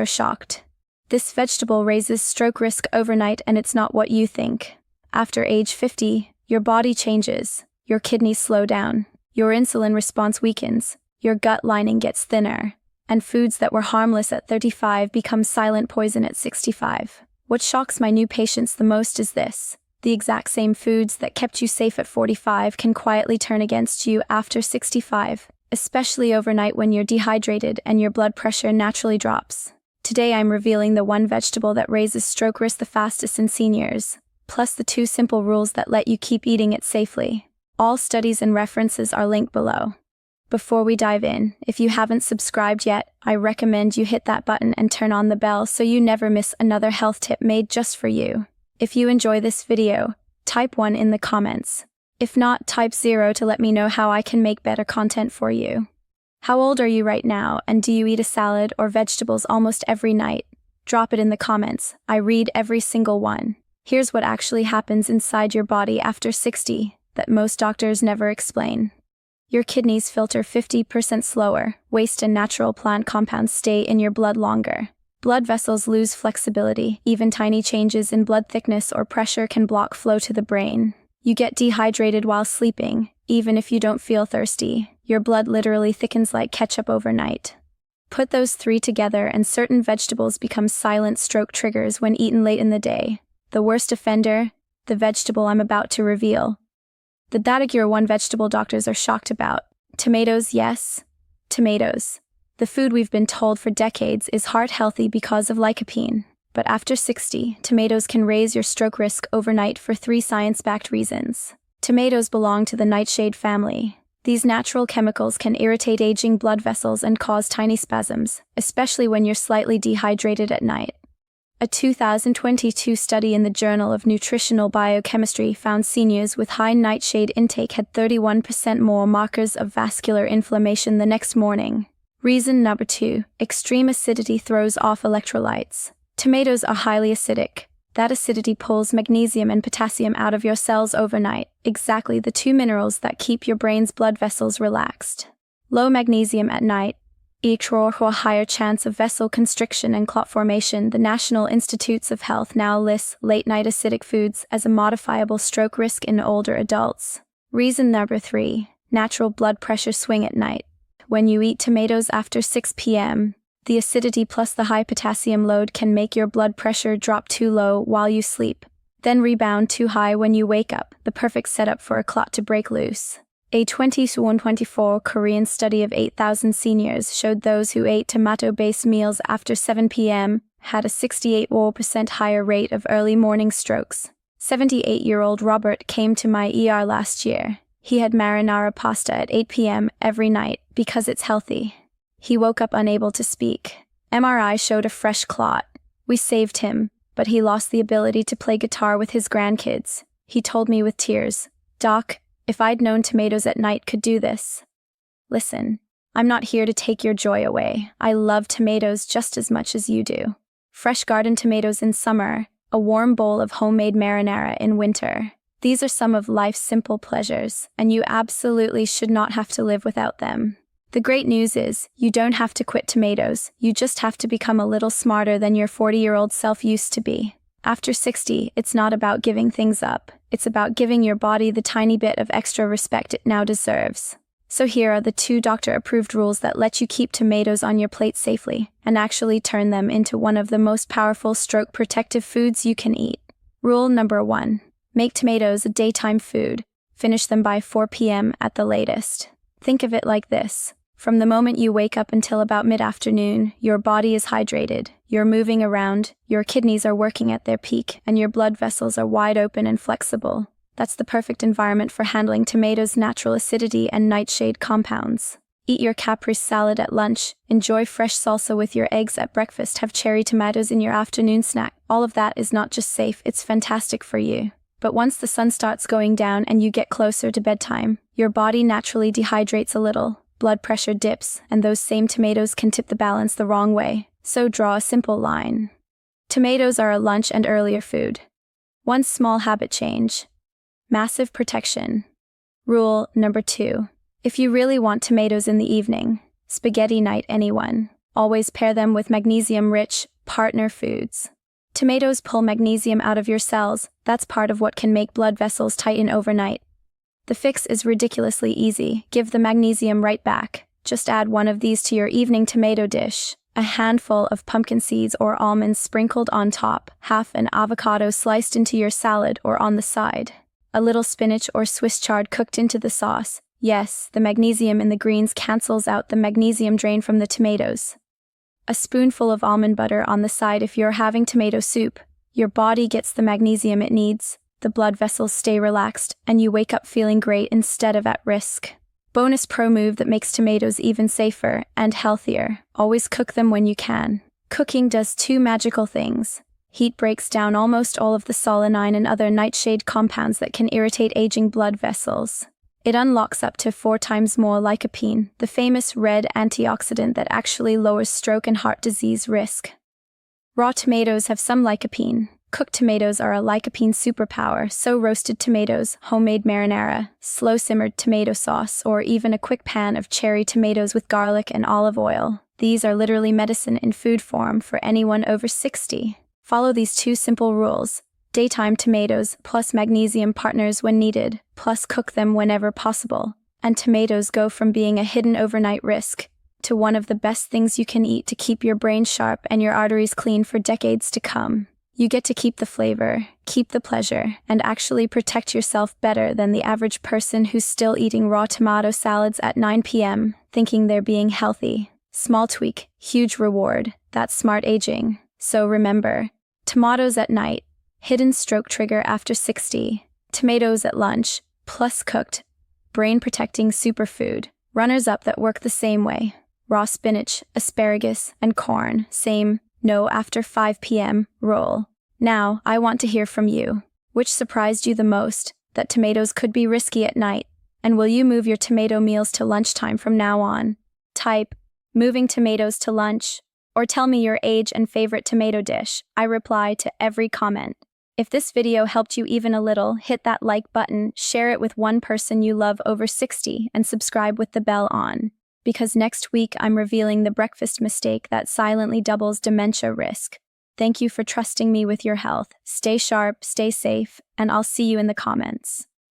are shocked. This vegetable raises stroke risk overnight, and it's not what you think. After age 50, your body changes, your kidneys slow down, your insulin response weakens, your gut lining gets thinner, and foods that were harmless at 35 become silent poison at 65. What shocks my new patients the most is this: the exact same foods that kept you safe at 45 can quietly turn against you after 65, especially overnight when you're dehydrated and your blood pressure naturally drops. Today I'm revealing the one vegetable that raises stroke risk the fastest in seniors, plus the 2 simple rules that let you keep eating it safely. All studies and references are linked below. Before we dive in, if you haven't subscribed yet, I recommend you hit that button and turn on the bell so you never miss another health tip made just for you. If you enjoy this video, type 1 in the comments. If not, type 0 to let me know how I can make better content for you. How old are you right now, and do you eat a salad or vegetables almost every night? Drop it in the comments. I read every single one. Here's what actually happens inside your body after 60 that most doctors never explain. Your kidneys filter 50% slower, waste and natural plant compounds stay in your blood longer. Blood vessels lose flexibility, even tiny changes in blood thickness or pressure can block flow to the brain. You get dehydrated while sleeping, even if you don't feel thirsty. Your blood literally thickens like ketchup overnight. Put those 3 together and certain vegetables become silent stroke triggers when eaten late in the day. The worst offender? The vegetable I'm about to reveal. The dietary one vegetable doctors are shocked about. Tomatoes, yes. Tomatoes. The food we've been told for decades is heart healthy because of lycopene. But after 60, tomatoes can raise your stroke risk overnight for 3 science-backed reasons. Tomatoes belong to the nightshade family. These natural chemicals can irritate aging blood vessels and cause tiny spasms, especially when you're slightly dehydrated at night. A 2022 study in the Journal of Nutritional Biochemistry found seniors with high nightshade intake had 31% more markers of vascular inflammation the next morning. Reason number 2, extreme acidity throws off electrolytes. Tomatoes are highly acidic. That acidity pulls magnesium and potassium out of your cells overnight, exactly the 2 minerals that keep your brain's blood vessels relaxed. Low magnesium at night equals a higher chance of vessel constriction and clot formation. The National Institutes of Health now lists late-night acidic foods as a modifiable stroke risk in older adults. Reason number 3, natural blood pressure swing at night. When you eat tomatoes after 6 p.m., the acidity plus the high potassium load can make your blood pressure drop too low while you sleep, then rebound too high when you wake up, the perfect setup for a clot to break loose. A 2024 Korean study of 8,000 seniors showed those who ate tomato-based meals after 7 p.m. had a 68% higher rate of early morning strokes. 78-year-old Robert came to my ER last year. He had marinara pasta at 8 p.m. every night because it's healthy. He woke up unable to speak. MRI showed a fresh clot. We saved him, but he lost the ability to play guitar with his grandkids. He told me with tears, "Doc, if I'd known tomatoes at night could do this." Listen, I'm not here to take your joy away. I love tomatoes just as much as you do. Fresh garden tomatoes in summer, a warm bowl of homemade marinara in winter. These are some of life's simple pleasures, and you absolutely should not have to live without them. The great news is, you don't have to quit tomatoes, you just have to become a little smarter than your 40-year-old self used to be. After 60, it's not about giving things up, it's about giving your body the tiny bit of extra respect it now deserves. So here are the 2 doctor-approved rules that let you keep tomatoes on your plate safely, and actually turn them into one of the most powerful stroke-protective foods you can eat. Rule number 1. Make tomatoes a daytime food. Finish them by 4 p.m. at the latest. Think of it like this. From the moment you wake up until about mid-afternoon, your body is hydrated, you're moving around, your kidneys are working at their peak, and your blood vessels are wide open and flexible. That's the perfect environment for handling tomatoes' natural acidity and nightshade compounds. Eat your caprese salad at lunch, enjoy fresh salsa with your eggs at breakfast, have cherry tomatoes in your afternoon snack. All of that is not just safe, it's fantastic for you. But once the sun starts going down and you get closer to bedtime, your body naturally dehydrates a little. Blood pressure dips, and those same tomatoes can tip the balance the wrong way. So draw a simple line. Tomatoes are a lunch and earlier food. One small habit change. Massive protection. Rule number 2. If you really want tomatoes in the evening, spaghetti night anyone. Always pair them with magnesium-rich partner foods. Tomatoes pull magnesium out of your cells. That's part of what can make blood vessels tighten overnight. The fix is ridiculously easy. Give the magnesium right back. Just add one of these to your evening tomato dish. A handful of pumpkin seeds or almonds sprinkled on top, half an avocado sliced into your salad or on the side. A little spinach or Swiss chard cooked into the sauce. Yes, the magnesium in the greens cancels out the magnesium drain from the tomatoes. A spoonful of almond butter on the side if you're having tomato soup. Your body gets the magnesium it needs, the blood vessels stay relaxed, and you wake up feeling great instead of at risk. Bonus pro move that makes tomatoes even safer and healthier. Always cook them when you can. Cooking does two magical things. Heat breaks down almost all of the solanine and other nightshade compounds that can irritate aging blood vessels. It unlocks up to 4 times more lycopene, the famous red antioxidant that actually lowers stroke and heart disease risk. Raw tomatoes have some lycopene. Cooked tomatoes are a lycopene superpower, so roasted tomatoes, homemade marinara, slow-simmered tomato sauce, or even a quick pan of cherry tomatoes with garlic and olive oil. These are literally medicine in food form for anyone over 60. Follow these 2 simple rules. Daytime tomatoes plus magnesium partners when needed, plus cook them whenever possible. And tomatoes go from being a hidden overnight risk to one of the best things you can eat to keep your brain sharp and your arteries clean for decades to come. You get to keep the flavor, keep the pleasure, and actually protect yourself better than the average person who's still eating raw tomato salads at 9 p.m., thinking they're being healthy. Small tweak, huge reward. That's smart aging. So remember, tomatoes at night, hidden stroke trigger after 60. Tomatoes at lunch, plus cooked, brain-protecting superfood. Runners-up that work the same way. Raw spinach, asparagus, and corn, same, no after 5 p.m. rule. Now, I want to hear from you. Which surprised you the most? That tomatoes could be risky at night? And will you move your tomato meals to lunchtime from now on? Type, moving tomatoes to lunch, or tell me your age and favorite tomato dish. I reply to every comment. If this video helped you even a little, hit that like button, share it with one person you love over 60, and subscribe with the bell on. Because next week I'm revealing the breakfast mistake that silently doubles dementia risk. Thank you for trusting me with your health. Stay sharp, stay safe, and I'll see you in the comments.